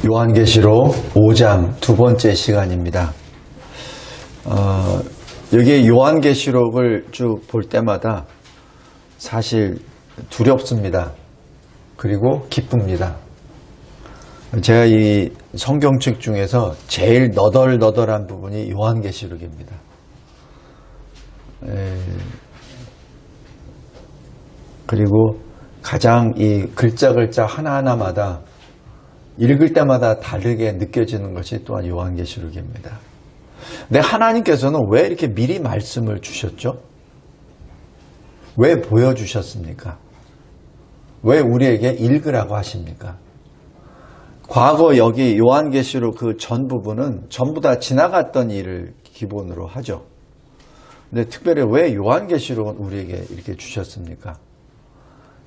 요한계시록 5장 두 번째 시간입니다. 여기 요한계시록을 쭉 볼 때마다 사실 두렵습니다. 그리고 기쁩니다. 제가 이 성경책 중에서 제일 너덜너덜한 부분이 요한계시록입니다. 그리고 가장 이 글자 하나하나마다 읽을 때마다 다르게 느껴지는 것이 또한 요한계시록입니다. 근데 하나님께서는 왜 이렇게 미리 말씀을 주셨죠? 왜 보여주셨습니까? 왜 우리에게 읽으라고 하십니까? 과거 여기 요한계시록 그 전 부분은 전부 다 지나갔던 일을 기본으로 하죠. 근데 특별히 왜 요한계시록은 우리에게 이렇게 주셨습니까?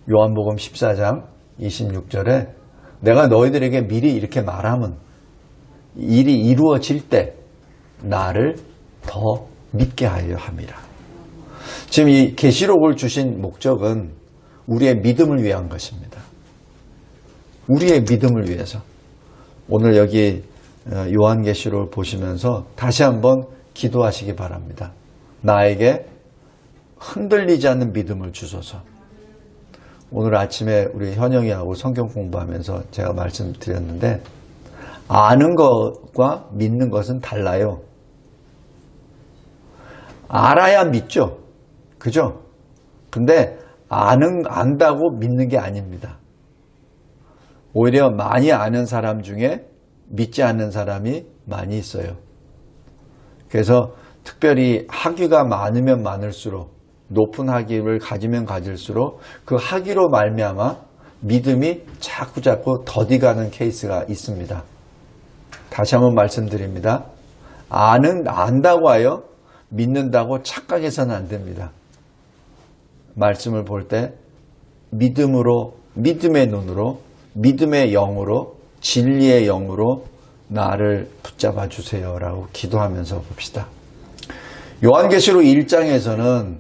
요한복음 14장 26절에 내가 너희들에게 미리 이렇게 말하면 일이 이루어질 때 나를 더 믿게 하려 함이라. 지금 이 계시록을 주신 목적은 우리의 믿음을 위한 것입니다. 우리의 믿음을 위해서. 오늘 여기 요한계시록을 보시면서 다시 한번 기도하시기 바랍니다. 나에게 흔들리지 않는 믿음을 주소서. 오늘 아침에 우리 현영이하고 성경 공부하면서 제가 말씀드렸는데 아는 것과 믿는 것은 달라요. 알아야 믿죠. 그죠? 근데 안다고 믿는 게 아닙니다. 오히려 많이 아는 사람 중에 믿지 않는 사람이 많이 있어요. 그래서 특별히 학위가 많으면 많을수록 높은 학위를 가지면 가질수록 그 학위로 말미암아 믿음이 자꾸자꾸 더디가는 케이스가 있습니다. 다시 한번 말씀드립니다. 안다고 하여 믿는다고 착각해서는 안 됩니다. 말씀을 볼 때 믿음으로, 믿음의 눈으로, 믿음의 영으로, 진리의 영으로 나를 붙잡아 주세요라고 기도하면서 봅시다. 요한계시록 1장에서는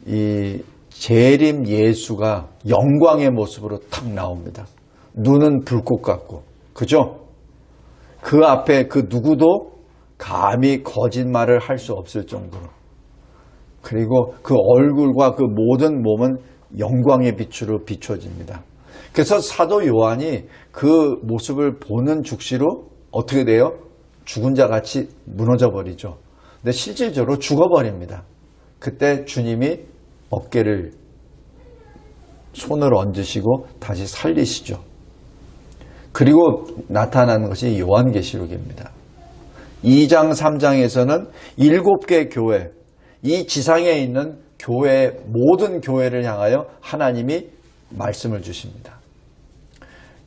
이 재림 예수가 영광의 모습으로 탁 나옵니다. 눈은 불꽃 같고, 그죠? 그 앞에 그 누구도 감히 거짓말을 할 수 없을 정도로. 그리고 그 얼굴과 그 모든 몸은 영광의 빛으로 비춰집니다. 그래서 사도 요한이 그 모습을 보는 즉시로 어떻게 돼요? 죽은 자 같이 무너져 버리죠. 근데 실질적으로 죽어버립니다. 그때 주님이 어깨를 손을 얹으시고 다시 살리시죠. 그리고 나타나는 것이 요한계시록입니다. 2장 3장에서는 7개 교회, 이 지상에 있는 교회, 모든 교회를 향하여 하나님이 말씀을 주십니다.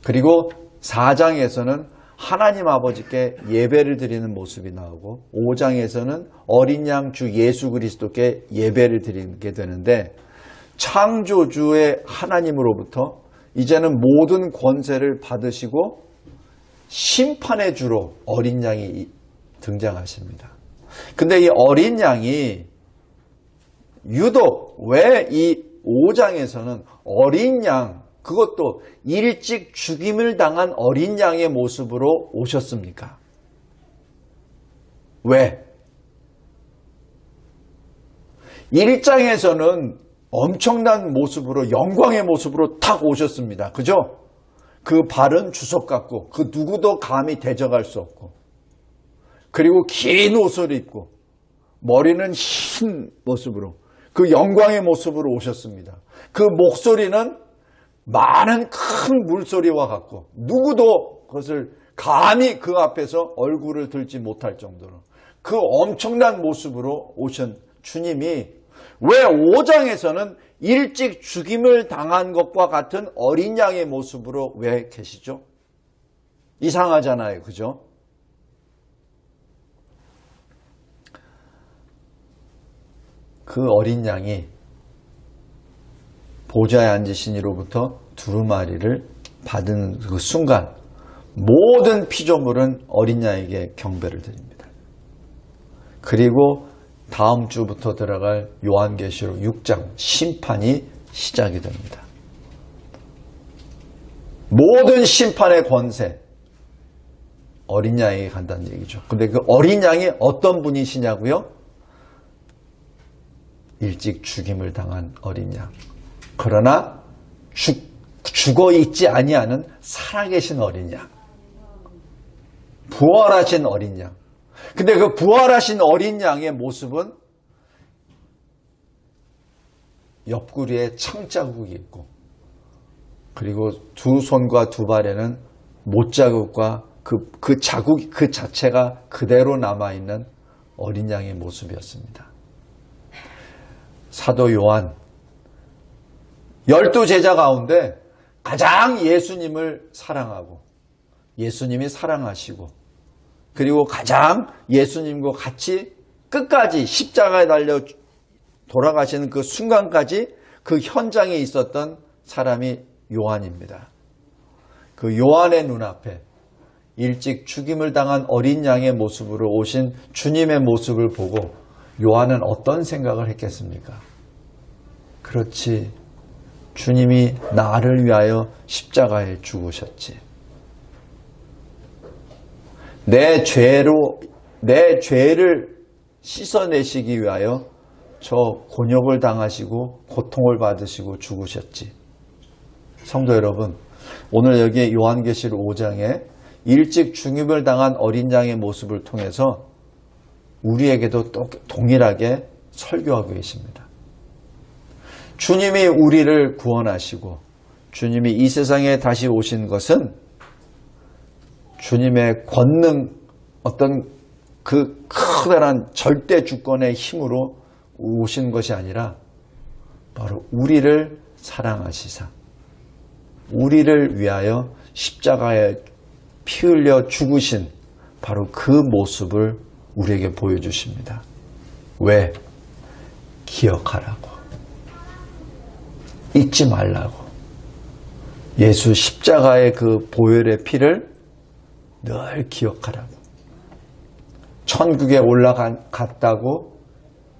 그리고 4장에서는 하나님 아버지께 예배를 드리는 모습이 나오고 5장에서는 어린 양 주 예수 그리스도께 예배를 드리게 되는데 창조주의 하나님으로부터 이제는 모든 권세를 받으시고 심판의 주로 어린 양이 등장하십니다. 근데 이 어린 양이 유독 왜 이 5장에서는 어린 양, 그것도 일찍 죽임을 당한 어린 양의 모습으로 오셨습니까? 왜? 1장에서는 엄청난 모습으로, 영광의 모습으로 탁 오셨습니다. 그죠? 그 발은 주석 같고 그 누구도 감히 대적할 수 없고, 그리고 긴 옷을 입고 머리는 흰 모습으로 그 영광의 모습으로 오셨습니다. 그 목소리는 많은 큰 물소리와 같고 누구도 그것을 감히 그 앞에서 얼굴을 들지 못할 정도로 그 엄청난 모습으로 오신 주님이 왜 5장에서는 일찍 죽임을 당한 것과 같은 어린 양의 모습으로 왜 계시죠? 이상하잖아요. 그죠? 그 어린 양이 보좌에 앉으신 이로부터 두루마리를 받은 그 순간 모든 피조물은 어린 양에게 경배를 드립니다. 그리고 다음 주부터 들어갈 요한계시록 6장 심판이 시작이 됩니다. 모든 심판의 권세, 어린 양에게 간다는 얘기죠. 근데 그 어린 양이 어떤 분이시냐고요? 일찍 죽임을 당한 어린 양. 그러나 죽어 있지 아니하는 살아계신 어린 양. 부활하신 어린 양. 근데 그 부활하신 어린 양의 모습은 옆구리에 창자국이 있고, 그리고 두 손과 두 발에는 못자국과 그 자국 그 자체가 그대로 남아있는 어린 양의 모습이었습니다. 사도 요한 12제자 가운데 가장 예수님을 사랑하고 예수님이 사랑하시고 그리고 가장 예수님과 같이 끝까지 십자가에 달려 돌아가시는 그 순간까지 그 현장에 있었던 사람이 요한입니다. 그 요한의 눈앞에 일찍 죽임을 당한 어린 양의 모습으로 오신 주님의 모습을 보고 요한은 어떤 생각을 했겠습니까? 그렇지, 주님이 나를 위하여 십자가에 죽으셨지. 내 죄를 씻어내시기 위하여 저 곤욕을 당하시고 고통을 받으시고 죽으셨지. 성도 여러분, 오늘 여기 요한계시록 5장에 일찍 죽임을 당한 어린 양의 모습을 통해서 우리에게도 또 동일하게 설교하고 계십니다. 주님이 우리를 구원하시고 주님이 이 세상에 다시 오신 것은 주님의 권능, 어떤 그 커다란 절대 주권의 힘으로 오신 것이 아니라 바로 우리를 사랑하시사 우리를 위하여 십자가에 피 흘려 죽으신 바로 그 모습을 우리에게 보여주십니다. 왜? 기억하라고. 잊지 말라고. 예수 십자가의 그 보혈의 피를 늘 기억하라고. 천국에 올라갔다고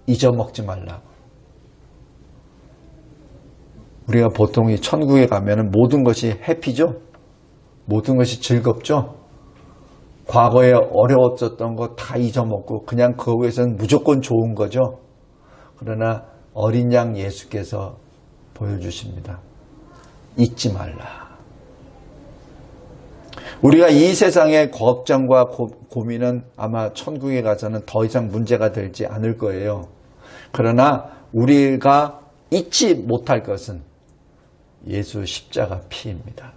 잊어먹지 말라고. 우리가 보통 이 천국에 가면 모든 것이 해피죠? 모든 것이 즐겁죠? 과거에 어려웠었던 거 다 잊어먹고 그냥 거기에서는 무조건 좋은 거죠? 그러나 어린 양 예수께서 보여주십니다. 잊지 말라. 우리가 이 세상의 걱정과 고민은 아마 천국에 가서는 더 이상 문제가 되지 않을 거예요. 그러나 우리가 잊지 못할 것은 예수 십자가 피입니다.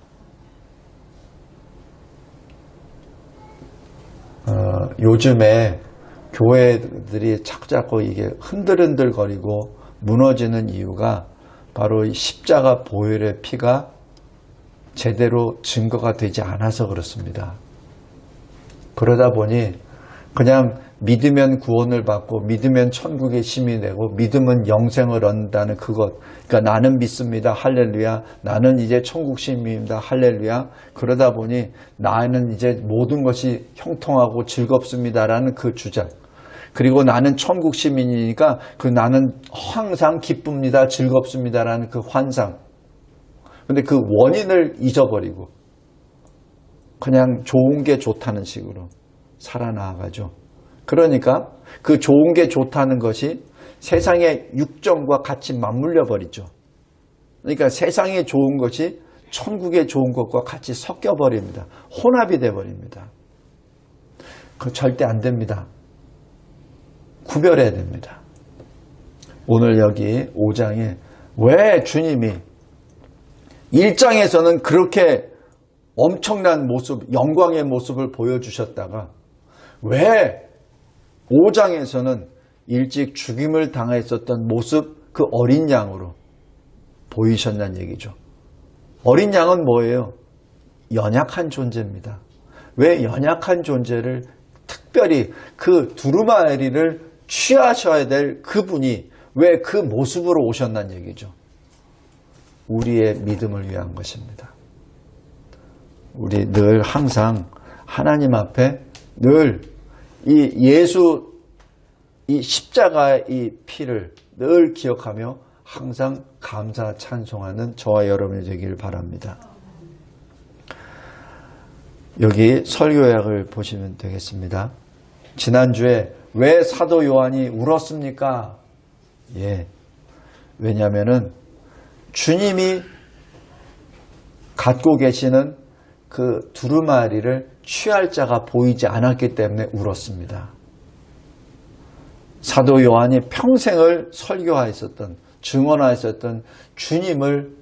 요즘에 교회들이 자꾸 이게 흔들흔들거리고 무너지는 이유가 바로 십자가 보혈의 피가 제대로 증거가 되지 않아서 그렇습니다. 그러다 보니 그냥 믿으면 구원을 받고 믿으면 천국의 시민이 되고 믿으면 영생을 얻는다는 그것. 그러니까 나는 믿습니다. 할렐루야. 나는 이제 천국 시민입니다. 할렐루야. 그러다 보니 나는 이제 모든 것이 형통하고 즐겁습니다라는 그 주장. 그리고 나는 천국 시민이니까 그 나는 항상 기쁩니다. 즐겁습니다라는 그 환상. 근데 그 원인을 잊어버리고 그냥 좋은 게 좋다는 식으로 살아나가죠. 그러니까 그 좋은 게 좋다는 것이 세상의 육정과 같이 맞물려 버리죠. 그러니까 세상에 좋은 것이 천국에 좋은 것과 같이 섞여 버립니다. 혼합이 돼 버립니다. 그거 절대 안 됩니다. 구별해야 됩니다. 오늘 여기 5장에 왜 주님이 1장에서는 그렇게 엄청난 모습, 영광의 모습을 보여주셨다가 왜 5장에서는 일찍 죽임을 당했었던 모습, 그 어린 양으로 보이셨다는 얘기죠. 어린 양은 뭐예요? 연약한 존재입니다. 왜 연약한 존재를 특별히 그 두루마리를 취하셔야 될 그분이 왜 그 모습으로 오셨다는 얘기죠. 우리의 믿음을 위한 것입니다. 우리 늘 항상 하나님 앞에 늘 이 예수 이 십자가의 이 피를 늘 기억하며 항상 감사 찬송하는 저와 여러분이 되길 바랍니다. 여기 설교 요약을 보시면 되겠습니다. 지난주에 왜 사도 요한이 울었습니까? 예. 왜냐하면은 주님이 갖고 계시는 그 두루마리를 취할 자가 보이지 않았기 때문에 울었습니다. 사도 요한이 평생을 설교하였었던, 증언하였었던 주님을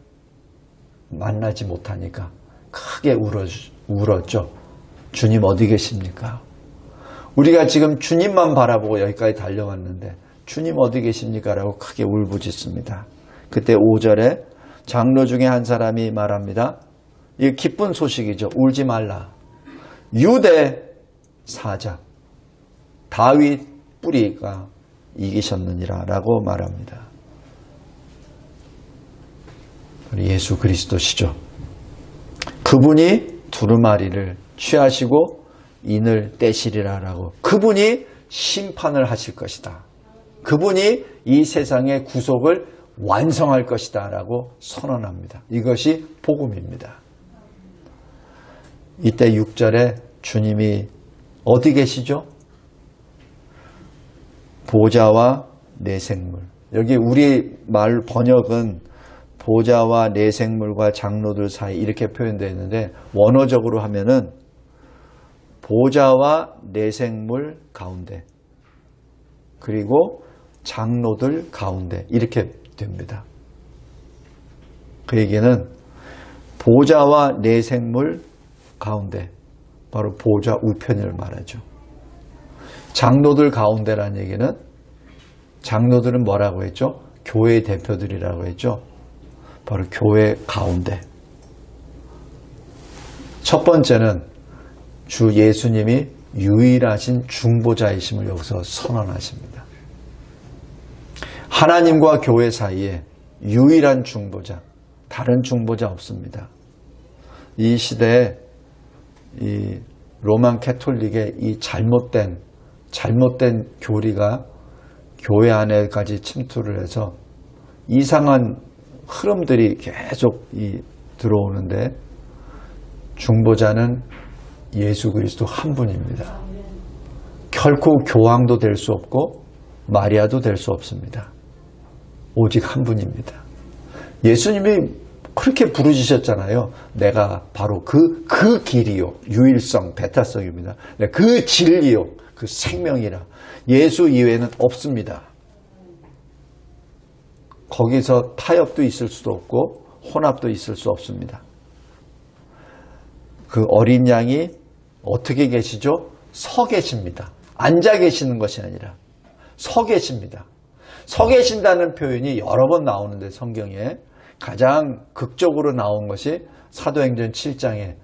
만나지 못하니까 크게 울었죠. 주님 어디 계십니까? 우리가 지금 주님만 바라보고 여기까지 달려왔는데 주님 어디 계십니까? 라고 크게 울부짖습니다. 그때 5절에 장로 중에 한 사람이 말합니다. 이 기쁜 소식이죠. 울지 말라. 유대 사자 다윗 뿌리가 이기셨느니라 라고 말합니다. 예수 그리스도시죠. 그분이 두루마리를 취하시고 인을 떼시리라 라고, 그분이 심판을 하실 것이다. 그분이 이 세상의 구속을 완성할 것이다 라고 선언합니다. 이것이 복음입니다. 이때 6절에 주님이 어디 계시죠? 보좌와 내생물. 여기 우리 말 번역은 보좌와 내생물과 장로들 사이 이렇게 표현되어 있는데, 원어적으로 하면은 보좌와 내생물 가운데 그리고 장로들 가운데 이렇게 됩니다. 그 얘기는 보좌와 내생물 가운데, 바로 보좌 우편을 말하죠. 장로들 가운데라는 얘기는, 장로들은 뭐라고 했죠? 교회 대표들이라고 했죠. 바로 교회 가운데. 첫 번째는 주 예수님이 유일하신 중보자이심을 여기서 선언하십니다. 하나님과 교회 사이에 유일한 중보자, 다른 중보자 없습니다. 이 시대에 이 로만 캐톨릭의 이 잘못된 교리가 교회 안에까지 침투를 해서 이상한 흐름들이 계속 들어오는데, 중보자는 예수 그리스도 한 분입니다. 결코 교황도 될 수 없고 마리아도 될 수 없습니다. 오직 한 분입니다. 예수님이 그렇게 부르짖으셨잖아요. 내가 바로 그 길이요, 유일성, 배타성입니다. 그 진리요, 그 생명이라. 예수 이외에는 없습니다. 거기서 타협도 있을 수도 없고 혼합도 있을 수 없습니다. 그 어린 양이 어떻게 계시죠? 서 계십니다. 앉아 계시는 것이 아니라 서 계십니다. 서 계신다는 표현이 여러 번 나오는데, 성경에 가장 극적으로 나온 것이 사도행전 7장에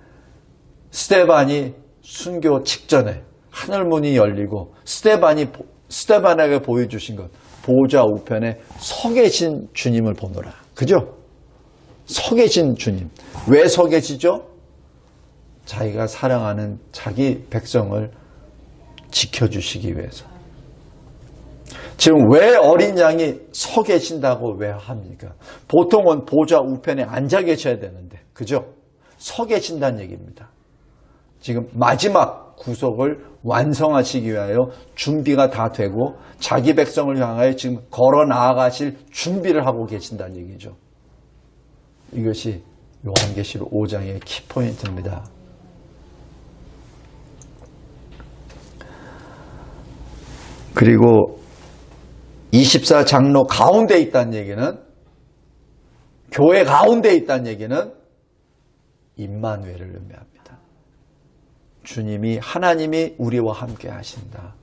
스데반이 순교 직전에 하늘문이 열리고 스데반에게 보여주신 것, 보좌 우편에 서 계신 주님을 보노라. 그죠? 서 계신 주님. 왜 서 계시죠? 자기가 사랑하는 자기 백성을 지켜주시기 위해서. 지금 왜 어린 양이 서 계신다고 왜 합니까? 보통은 보좌 우편에 앉아 계셔야 되는데, 그죠? 서 계신다는 얘기입니다. 지금 마지막 구속을 완성하시기 위하여 준비가 다 되고 자기 백성을 향하여 지금 걸어 나아가실 준비를 하고 계신다는 얘기죠. 이것이 요한계시록 5장의 키포인트입니다. 그리고 24장로 가운데 있다는 얘기는, 교회 가운데 있다는 얘기는 임마누엘을 의미합니다. 주님이, 하나님이 우리와 함께 하신다.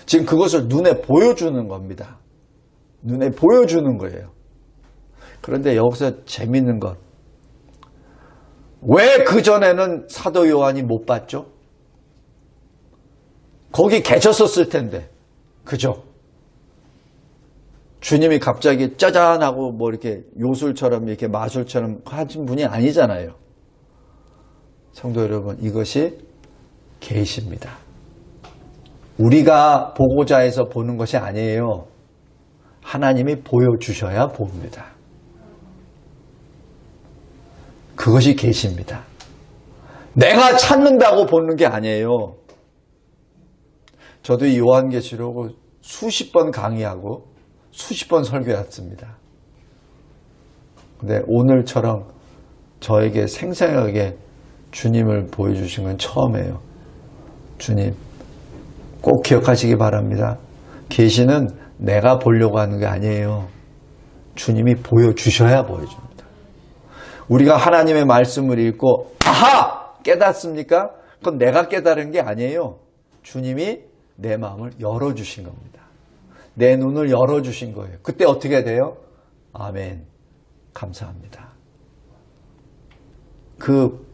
지금 그것을 눈에 보여주는 겁니다. 눈에 보여주는 거예요. 그런데 여기서 재밌는 것, 왜 그전에는 사도 요한이 못 봤죠? 거기 계셨었을 텐데, 그죠? 주님이 갑자기 짜잔하고 뭐 이렇게 요술처럼 이렇게 마술처럼 하신 분이 아니잖아요. 성도 여러분, 이것이 계시입니다. 우리가 보고자 해서 보는 것이 아니에요. 하나님이 보여주셔야 봅니다. 그것이 계시입니다. 내가 찾는다고 보는 게 아니에요. 저도 요한계시록을 수십 번 강의하고 수십 번 설교했습니다. 근데 오늘처럼 저에게 생생하게 주님을 보여주신 건 처음이에요. 주님, 꼭 기억하시기 바랍니다. 계시는 내가 보려고 하는 게 아니에요. 주님이 보여주셔야 보여줍니다. 우리가 하나님의 말씀을 읽고 아하! 깨닫습니까? 그건 내가 깨달은 게 아니에요. 주님이 내 마음을 열어주신 겁니다. 내 눈을 열어주신 거예요. 그때 어떻게 돼요? 아멘. 감사합니다. 그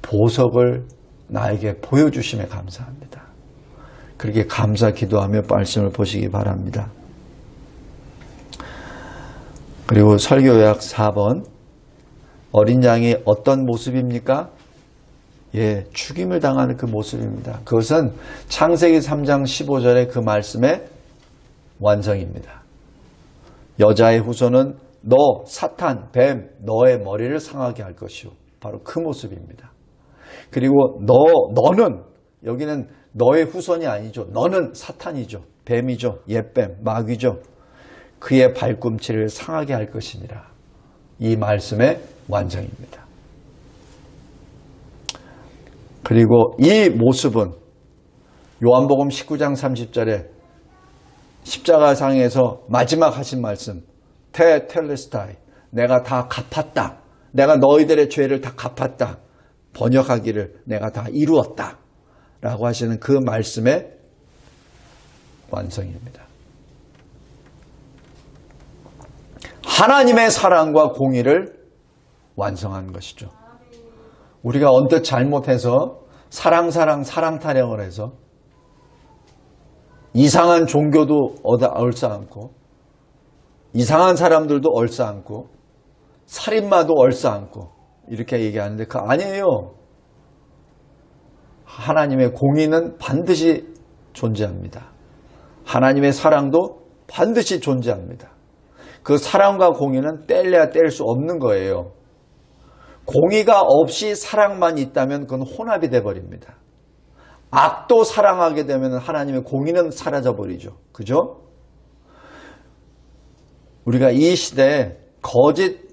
보석을 나에게 보여주심에 감사합니다. 그렇게 감사 기도하며 말씀을 보시기 바랍니다. 그리고 설교약 4번. 어린 양이 어떤 모습입니까? 예, 죽임을 당하는 그 모습입니다. 그것은 창세기 3장 15절의 그 말씀의 완성입니다. 여자의 후손은 너 사탄, 뱀, 너의 머리를 상하게 할 것이요. 바로 그 모습입니다. 그리고 너는 여기는 너의 후손이 아니죠. 너는 사탄이죠. 뱀이죠. 옛뱀, 마귀죠. 그의 발꿈치를 상하게 할 것이니라. 이 말씀의 완성입니다. 그리고 이 모습은 요한복음 19장 30절에 십자가상에서 마지막 하신 말씀 테텔레스타이, 내가 다 갚았다. 내가 너희들의 죄를 다 갚았다. 번역하기를 내가 다 이루었다. 라고 하시는 그 말씀의 완성입니다. 하나님의 사랑과 공의를 완성한 것이죠. 우리가 언뜻 잘못해서 사랑 타령을 해서 이상한 종교도 얼싸안고 이상한 사람들도 얼싸안고 살인마도 얼싸안고 이렇게 얘기하는데 그거 아니에요. 하나님의 공의는 반드시 존재합니다. 하나님의 사랑도 반드시 존재합니다. 그 사랑과 공의는 뗄래야 뗄 수 없는 거예요. 공의가 없이 사랑만 있다면 그건 혼합이 돼버립니다. 악도 사랑하게 되면 하나님의 공의는 사라져버리죠. 그죠? 우리가 이 시대에 거짓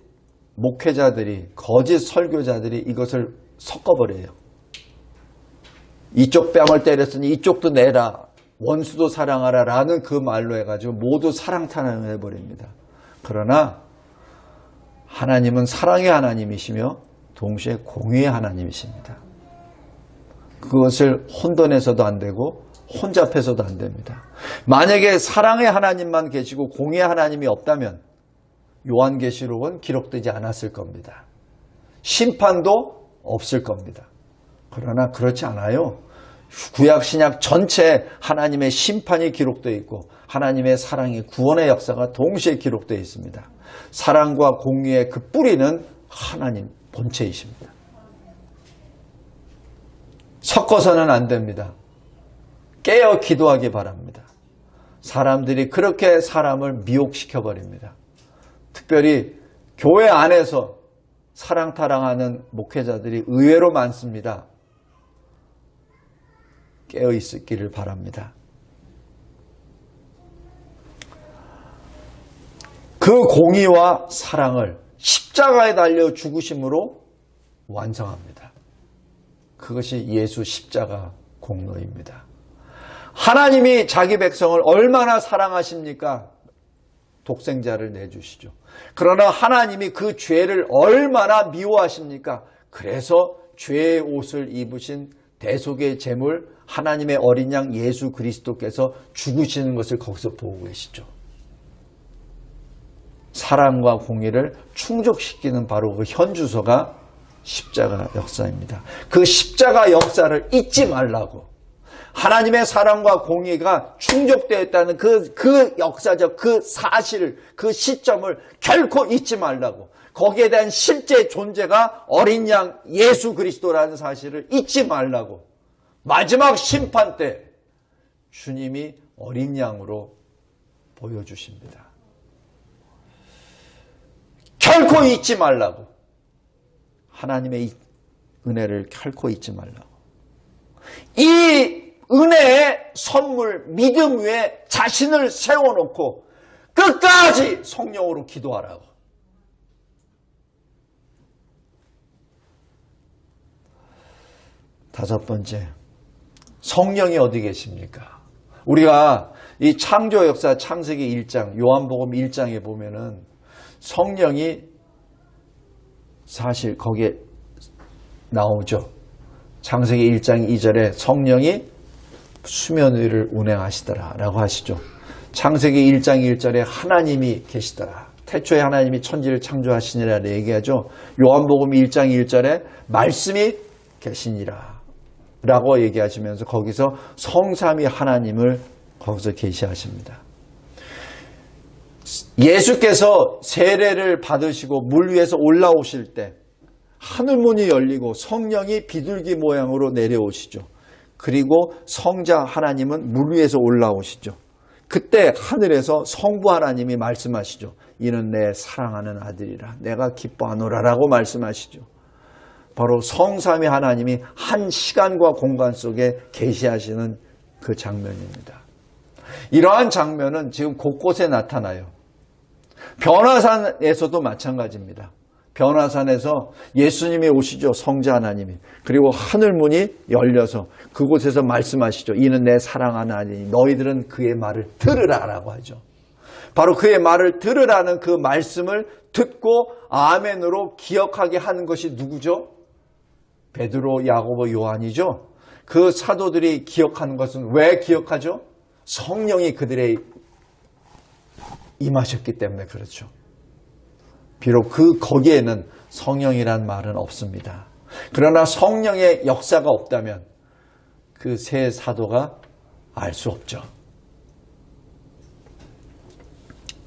목회자들이, 거짓 설교자들이 이것을 섞어버려요. 이쪽 뺨을 때렸으니 이쪽도 내라. 원수도 사랑하라 라는 그 말로 해가지고 모두 사랑 타령을 해버립니다. 그러나 하나님은 사랑의 하나님이시며 동시에 공의의 하나님이십니다. 그것을 혼돈해서도 안 되고 혼잡해서도 안 됩니다. 만약에 사랑의 하나님만 계시고 공의의 하나님이 없다면 요한계시록은 기록되지 않았을 겁니다. 심판도 없을 겁니다. 그러나 그렇지 않아요. 구약 신약 전체에 하나님의 심판이 기록되어 있고 하나님의 사랑의 구원의 역사가 동시에 기록되어 있습니다. 사랑과 공의의 그 뿌리는 하나님 본체이십니다. 섞어서는 안 됩니다. 깨어 기도하기 바랍니다. 사람들이 그렇게 사람을 미혹시켜버립니다. 특별히 교회 안에서 사랑타랑하는 목회자들이 의외로 많습니다. 깨어 있기를 바랍니다. 그 공의와 사랑을 십자가에 달려 죽으심으로 완성합니다. 그것이 예수 십자가 공로입니다. 하나님이 자기 백성을 얼마나 사랑하십니까? 독생자를 내주시죠. 그러나 하나님이 그 죄를 얼마나 미워하십니까? 그래서 죄의 옷을 입으신 대속의 제물 하나님의 어린 양 예수 그리스도께서 죽으시는 것을 거기서 보고 계시죠. 사랑과 공의를 충족시키는 바로 그 현주소가 십자가 역사입니다. 그 십자가 역사를 잊지 말라고. 하나님의 사랑과 공의가 충족되었다는 그 역사적 그 사실을, 그 시점을 결코 잊지 말라고. 거기에 대한 실제 존재가 어린 양 예수 그리스도라는 사실을 잊지 말라고. 마지막 심판 때 주님이 어린 양으로 보여주십니다. 결코 잊지 말라고. 하나님의 은혜를 결코 잊지 말라고. 이 은혜의 선물 믿음 위에 자신을 세워놓고 끝까지 성령으로 기도하라고. 다섯 번째, 성령이 어디 계십니까? 우리가 이 창조 역사 창세기 1장, 요한복음 1장에 보면은 성령이 사실 거기에 나오죠. 창세기 1장 2절에 성령이 수면 위를 운행하시더라 라고 하시죠. 창세기 1장 1절에 하나님이 계시더라. 태초에 하나님이 천지를 창조하시니라 얘기하죠. 요한복음 1장 1절에 말씀이 계시니라 라고 얘기하시면서 거기서 성삼위 하나님을 거기서 계시하십니다. 예수께서 세례를 받으시고 물 위에서 올라오실 때 하늘문이 열리고 성령이 비둘기 모양으로 내려오시죠. 그리고 성자 하나님은 물 위에서 올라오시죠. 그때 하늘에서 성부 하나님이 말씀하시죠. 이는 내 사랑하는 아들이라 내가 기뻐하노라 라고 말씀하시죠. 바로 성삼위 하나님이 한 시간과 공간 속에 계시하시는 그 장면입니다. 이러한 장면은 지금 곳곳에 나타나요. 변화산에서도 마찬가지입니다. 변화산에서 예수님이 오시죠. 성자 하나님이. 그리고 하늘문이 열려서 그곳에서 말씀하시죠. 이는 내 사랑하는 아들이니 너희들은 그의 말을 들으라 라고 하죠. 바로 그의 말을 들으라는 그 말씀을 듣고 아멘으로 기억하게 하는 것이 누구죠? 베드로, 야고보, 요한이죠. 그 사도들이 기억하는 것은 왜 기억하죠? 성령이 그들의 임하셨기 때문에 그렇죠. 비록 거기에는 성령이란 말은 없습니다. 그러나 성령의 역사가 없다면 그 세 사도가 알 수 없죠.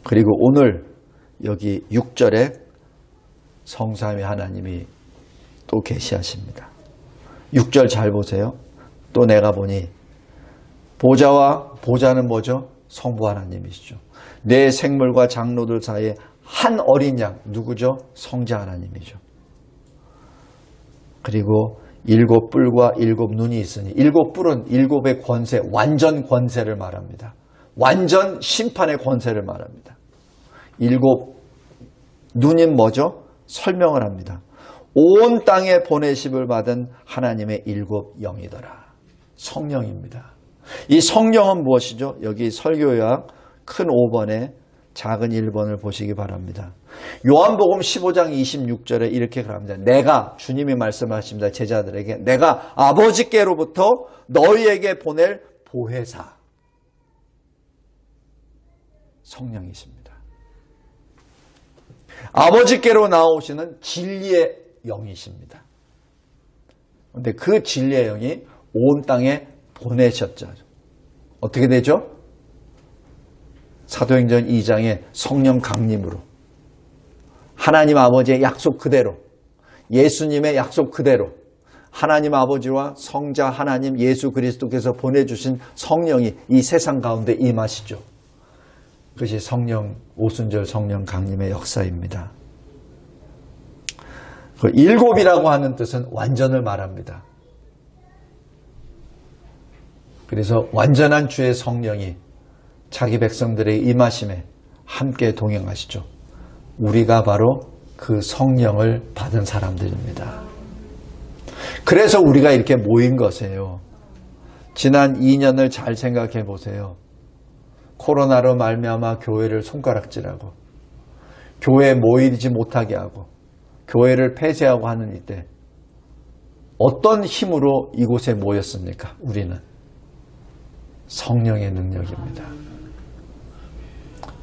그리고 오늘 여기 6절에 성삼위 하나님이 또 계시하십니다. 6절 잘 보세요. 또 내가 보니 보좌는 뭐죠? 성부 하나님이시죠. 내 생물과 장로들 사이에 한 어린 양, 누구죠? 성자 하나님이죠. 그리고 7뿔과 7눈이 있으니 7뿔은 7의 권세, 완전 권세를 말합니다. 완전 심판의 권세를 말합니다. 7눈은 뭐죠? 설명을 합니다. 온 땅에 보내심을 받은 하나님의 7영이더라. 성령입니다. 이 성령은 무엇이죠? 여기 설교요약 큰 5번에 작은 1번을 보시기 바랍니다. 요한복음 15장 26절에 이렇게 그럽니다. 내가, 주님이 말씀하십니다. 제자들에게 내가 아버지께로부터 너희에게 보낼 보혜사 성령이십니다. 아버지께로 나오시는 진리의 영이십니다. 그런데 그 진리의 영이 온 땅에 보내셨죠. 어떻게 되죠? 사도행전 2장의 성령 강림으로 하나님 아버지의 약속 그대로 예수님의 약속 그대로 하나님 아버지와 성자 하나님 예수 그리스도께서 보내주신 성령이 이 세상 가운데 임하시죠. 그것이 성령 오순절 성령 강림의 역사입니다. 그 7이라고 하는 뜻은 완전을 말합니다. 그래서 완전한 주의 성령이 자기 백성들의 임하심에 함께 동행하시죠. 우리가 바로 그 성령을 받은 사람들입니다. 그래서 우리가 이렇게 모인 것이에요. 지난 2년을 잘 생각해 보세요. 코로나로 말미암아 교회를 손가락질하고 교회에 모이지 못하게 하고 교회를 폐쇄하고 하는 이때 어떤 힘으로 이곳에 모였습니까? 우리는 성령의 능력입니다.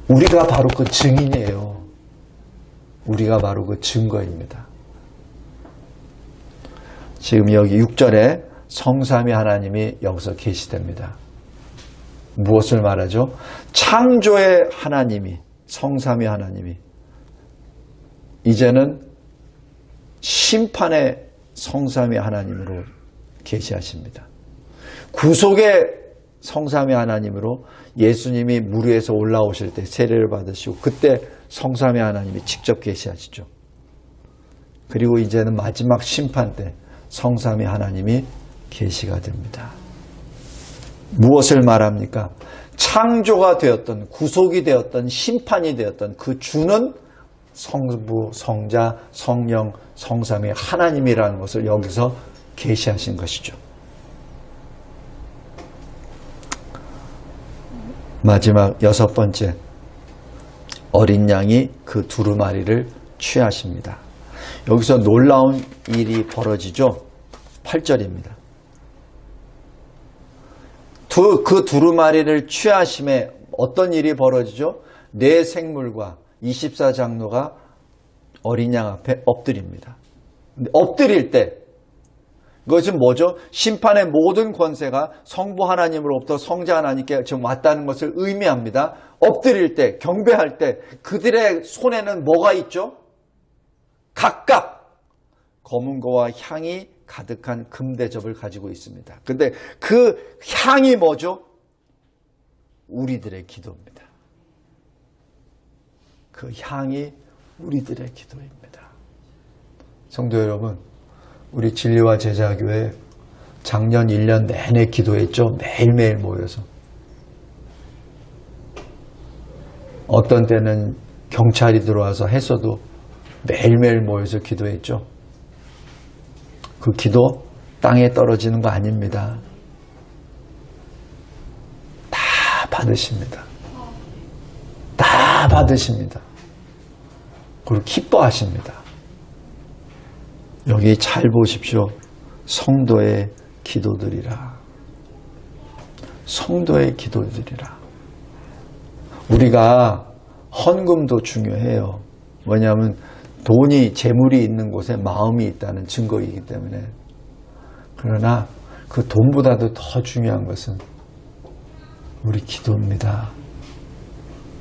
우리가 바로 그 증인이에요. 우리가 바로 그 증거입니다. 지금 여기 6절에 성삼위 하나님이 여기서 계시됩니다. 무엇을 말하죠? 창조의 하나님이, 성삼위 하나님이 이제는 심판의 성삼위 하나님으로 계시하십니다. 구속의 성삼위 하나님으로 예수님이 물 위에서 올라오실 때 세례를 받으시고 그때 성삼위 하나님이 직접 계시하시죠. 그리고 이제는 마지막 심판 때 성삼위 하나님이 계시가 됩니다. 무엇을 말합니까? 창조가 되었던, 구속이 되었던, 심판이 되었던 그 주는 성부, 성자, 성령, 성삼위 하나님이라는 것을 여기서 계시하신 것이죠. 마지막 6번째, 어린 양이 그 두루마리를 취하십니다. 여기서 놀라운 일이 벌어지죠. 8절입니다. 그 두루마리를 취하심에 어떤 일이 벌어지죠? 네 생물과 24장로가 어린 양 앞에 엎드립니다. 엎드릴 때 그것은 뭐죠? 심판의 모든 권세가 성부 하나님으로부터 성자 하나님께 지금 왔다는 것을 의미합니다. 엎드릴 때, 경배할 때 그들의 손에는 뭐가 있죠? 각각 검은 거와 향이 가득한 금대접을 가지고 있습니다. 근데 그 향이 뭐죠? 우리들의 기도입니다. 그 향이 우리들의 기도입니다. 성도 여러분, 우리 진리와 제자교회 작년 1년 내내 기도했죠. 매일매일 모여서. 어떤 때는 경찰이 들어와서 했어도 매일매일 모여서 기도했죠. 그 기도 땅에 떨어지는 거 아닙니다. 다 받으십니다. 다 받으십니다. 그리고 기뻐하십니다. 여기 잘 보십시오. 성도의 기도들이라. 성도의 기도들이라. 우리가 헌금도 중요해요. 뭐냐면 돈이, 재물이 있는 곳에 마음이 있다는 증거이기 때문에. 그러나 그 돈보다도 더 중요한 것은 우리 기도입니다.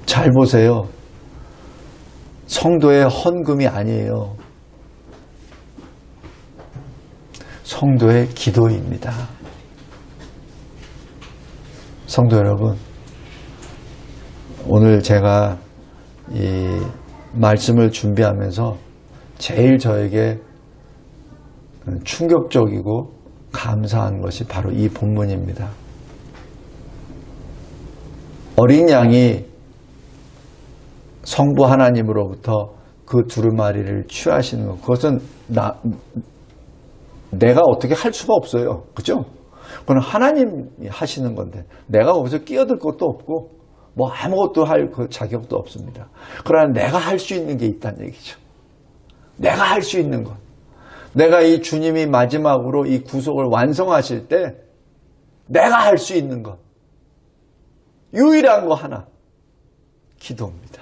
잘 보세요. 성도의 헌금이 아니에요. 성도의 기도입니다. 성도 여러분, 오늘 제가 이 말씀을 준비하면서 제일 저에게 충격적이고 감사한 것이 바로 이 본문입니다. 어린 양이 성부 하나님으로부터 그 두루마리를 취하시는 것, 그것은 내가 어떻게 할 수가 없어요. 그죠? 그건 하나님이 하시는 건데 내가 거기서 끼어들 것도 없고 뭐 아무것도 할 그 자격도 없습니다. 그러나 내가 할 수 있는 게 있다는 얘기죠. 내가 할 수 있는 것. 내가 이 주님이 마지막으로 이 구속을 완성하실 때 내가 할 수 있는 것. 유일한 거 하나. 기도입니다.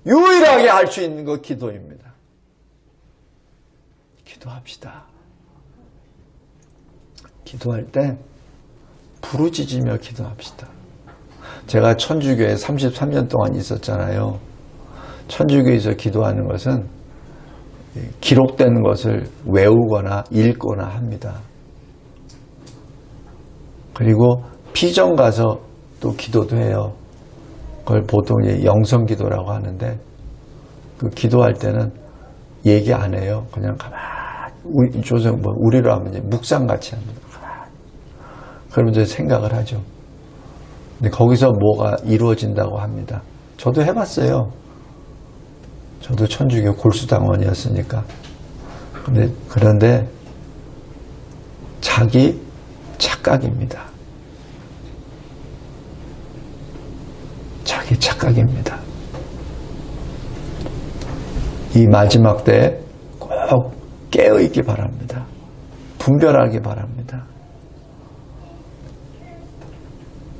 유일하게 할 수 있는 거 기도입니다. 기도합시다. 기도할 때 부르짖으며 기도합시다. 제가 천주교에 33년 동안 있었잖아요. 천주교에서 기도하는 것은 기록된 것을 외우거나 읽거나 합니다. 그리고 피정 가서 또 기도도 해요. 그걸 보통 영성기도라고 하는데 그 기도할 때는 얘기 안 해요. 그냥 가만히 우리로 하면 이제 묵상같이 합니다. 그러면 이제 생각을 하죠. 근데 거기서 뭐가 이루어진다고 합니다. 저도 해봤어요. 저도 천주교 골수당원이었으니까. 그런데 자기 착각입니다. 자기 착각입니다. 이 마지막 때에 꼭 깨어있기 바랍니다. 분별하기 바랍니다.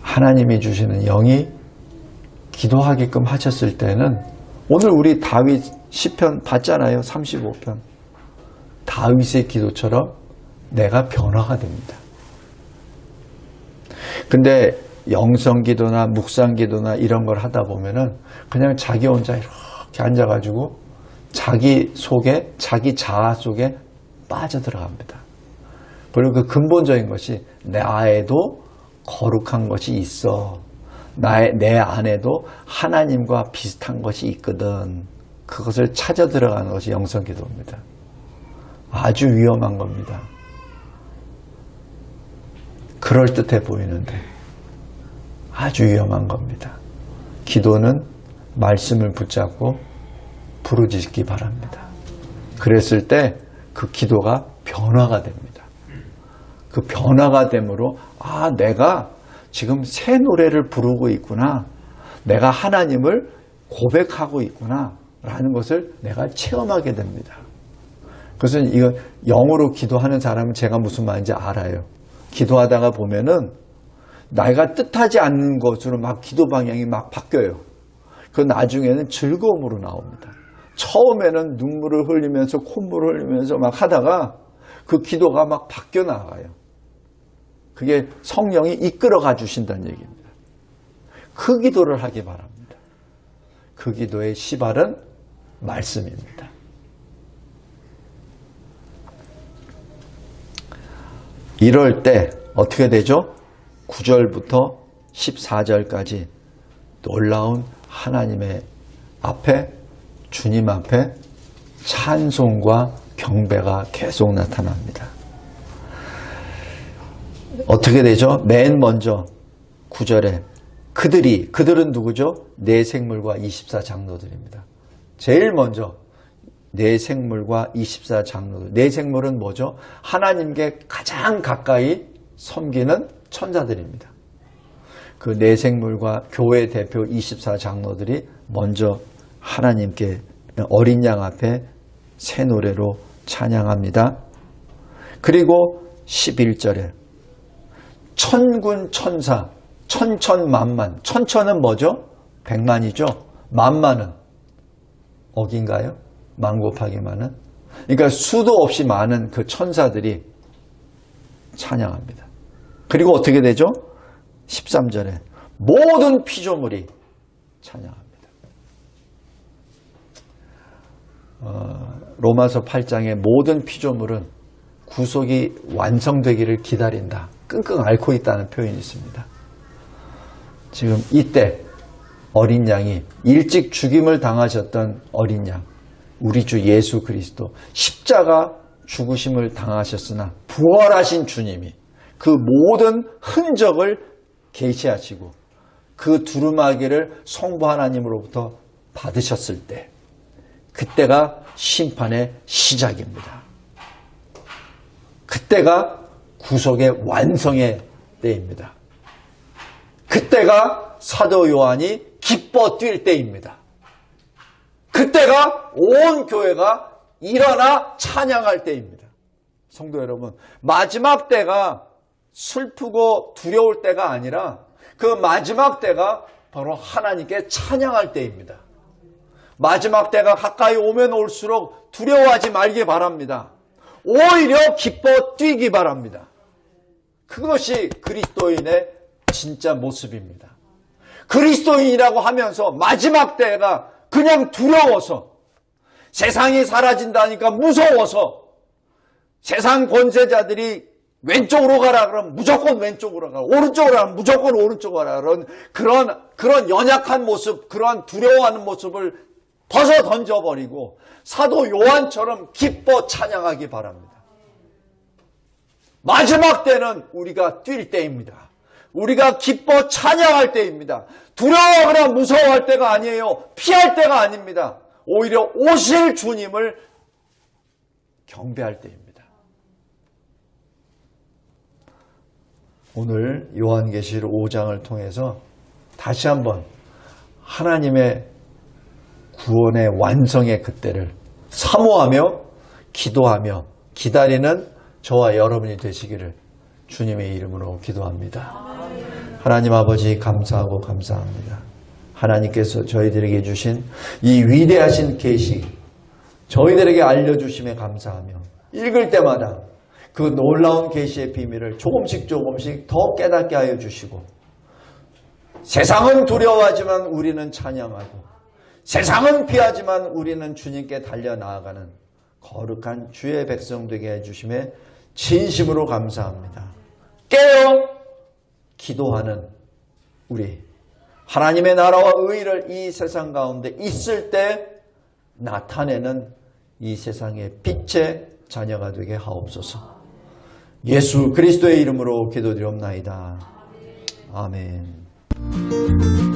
하나님이 주시는 영이 기도하게끔 하셨을 때는 오늘 우리 다윗 시편 봤잖아요. 35편. 다윗의 기도처럼 내가 변화가 됩니다. 근데 영성기도나 묵상기도나 이런 걸 하다 보면은 그냥 자기 혼자 이렇게 앉아가지고 자기 속에, 자기 자아 속에 빠져들어갑니다. 그리고 그 근본적인 것이 내 안에도 거룩한 것이 있어. 내 안에도 하나님과 비슷한 것이 있거든. 그것을 찾아 들어가는 것이 영성기도입니다. 아주 위험한 겁니다. 그럴듯해 보이는데 아주 위험한 겁니다. 기도는 말씀을 붙잡고 부르짖기 바랍니다. 그랬을 때 그 기도가 변화가 됩니다. 그 변화가 되므로 내가 지금 새 노래를 부르고 있구나. 내가 하나님을 고백하고 있구나 라는 것을 내가 체험하게 됩니다. 그래서 이거 영어로 기도하는 사람은 제가 무슨 말인지 알아요. 기도하다가 보면은 내가 뜻하지 않는 것으로 막 기도 방향이 막 바뀌어요. 그 나중에는 즐거움으로 나옵니다. 처음에는 눈물을 흘리면서 콧물을 흘리면서 막 하다가 그 기도가 막 바뀌어 나가요. 그게 성령이 이끌어가 주신다는 얘기입니다. 그 기도를 하기 바랍니다. 그 기도의 시발은 말씀입니다. 이럴 때 어떻게 되죠? 9절부터 14절까지 놀라운 하나님의 앞에, 주님 앞에 찬송과 경배가 계속 나타납니다. 어떻게 되죠? 맨 먼저 9절에 그들은 누구죠? 네 생물과 24장로들입니다. 제일 먼저 네 생물과 24장로들. 네 생물은 뭐죠? 하나님께 가장 가까이 섬기는 천사들입니다. 그 네 생물과 교회 대표 24장로들이 먼저 하나님께 어린 양 앞에 새 노래로 찬양합니다. 그리고 11절에 천군 천사, 천천만만. 천천은 뭐죠? 100만이죠. 만만은 억인가요? 만 곱하기 만은. 그러니까 수도 없이 많은 그 천사들이 찬양합니다. 그리고 어떻게 되죠? 13절에 모든 피조물이 찬양합니다. 로마서 8장의 모든 피조물은 구속이 완성되기를 기다린다. 끙끙 앓고 있다는 표현이 있습니다. 지금 이때 어린 양이 일찍 죽임을 당하셨던 어린 양, 우리 주 예수 그리스도 십자가 죽으심을 당하셨으나 부활하신 주님이 그 모든 흔적을 계시하시고 그 두루마기를 성부 하나님으로부터 받으셨을 때, 그때가 심판의 시작입니다. 그때가 구속의 완성의 때입니다. 그때가 사도 요한이 기뻐 뛸 때입니다. 그때가 온 교회가 일어나 찬양할 때입니다. 성도 여러분, 마지막 때가 슬프고 두려울 때가 아니라 그 마지막 때가 바로 하나님께 찬양할 때입니다. 마지막 때가 가까이 오면 올수록 두려워하지 말기 바랍니다. 오히려 기뻐 뛰기 바랍니다. 그것이 그리스도인의 진짜 모습입니다. 그리스도인이라고 하면서 마지막 때가 그냥 두려워서, 세상이 사라진다니까 무서워서, 세상 권세자들이 왼쪽으로 가라 그러면 무조건 왼쪽으로 가라, 오른쪽으로 가면 무조건 오른쪽으로 가라, 그런 연약한 모습, 그러한 두려워하는 모습을 벗어 던져버리고 사도 요한처럼 기뻐 찬양하기 바랍니다. 마지막 때는 우리가 뛸 때입니다. 우리가 기뻐 찬양할 때입니다. 두려워하거나 무서워할 때가 아니에요. 피할 때가 아닙니다. 오히려 오실 주님을 경배할 때입니다. 오늘 요한계시록 5장을 통해서 다시 한번 하나님의 구원의 완성의 그때를 사모하며 기도하며 기다리는 저와 여러분이 되시기를 주님의 이름으로 기도합니다. 하나님 아버지, 감사하고 감사합니다. 하나님께서 저희들에게 주신 이 위대하신 계시, 저희들에게 알려주심에 감사하며 읽을 때마다 그 놀라운 계시의 비밀을 조금씩 더 깨닫게 하여 주시고, 세상은 두려워하지만 우리는 찬양하고, 세상은 피하지만 우리는 주님께 달려나아가는 거룩한 주의 백성 되게 해주심에 진심으로 감사합니다. 깨어 기도하는 우리, 하나님의 나라와 의를 이 세상 가운데 있을 때 나타내는 이 세상의 빛의 자녀가 되게 하옵소서. 예수 그리스도의 이름으로 기도드리옵나이다. 아멘.